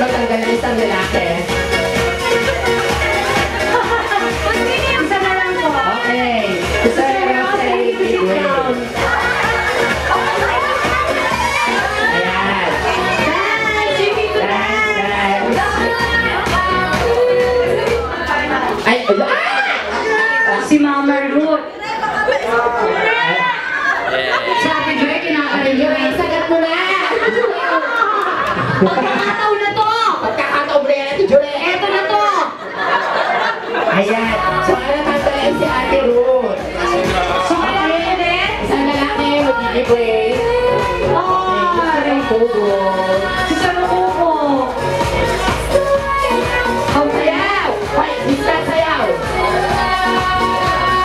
magtanggal ng isang lalaki. Isa na lang po. Okay. Gusto rin mo sa Ayan. Ay, Si Mama Ruth. Sabi Joy, kinakain niyo. sagat mo na! Pagkakataon na to! Pagkakataon na yan, Jure! Eto na to! Ayan. So, ano tatalayan si Ate Ruth? So, kayo ulit? Isang lalaki, mag-giveaway. Ay! Si Salukuko. Sayaw! Hoy, Mr. Sayaw!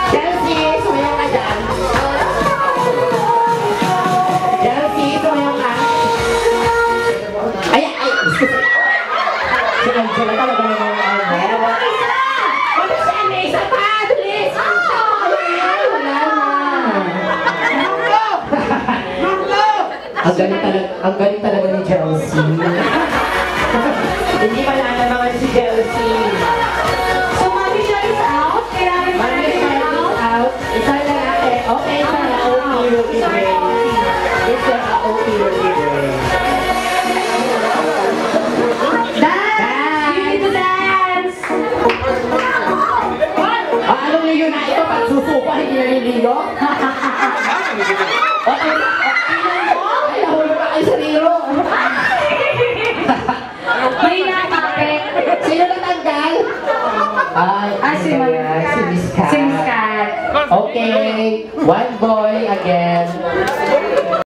Chelsea, sumayaw ka dyan. Chelsea, sumayaw ka. Ay! Sila talaga naman ang ano. Ano siya? May isa pa! Bilis! Wala na. Ang galing talaga ni Chelsea. Hindi malala naman si Chelsea. So, Mami Joy is out? Kailangan mo Mami na Joy is out. Isang lalaki. Okay, isang OP will be great. Isang OP will be great. Dance! You need to dance! Anong liyo na ito? Pag susuko, hindi na yung liyo? Ay, nahulog ka kayo sa liyo. May nakapit. Sino natanggal? Si Si Miss Kat. Si Miss Kat. Okay, one boy again.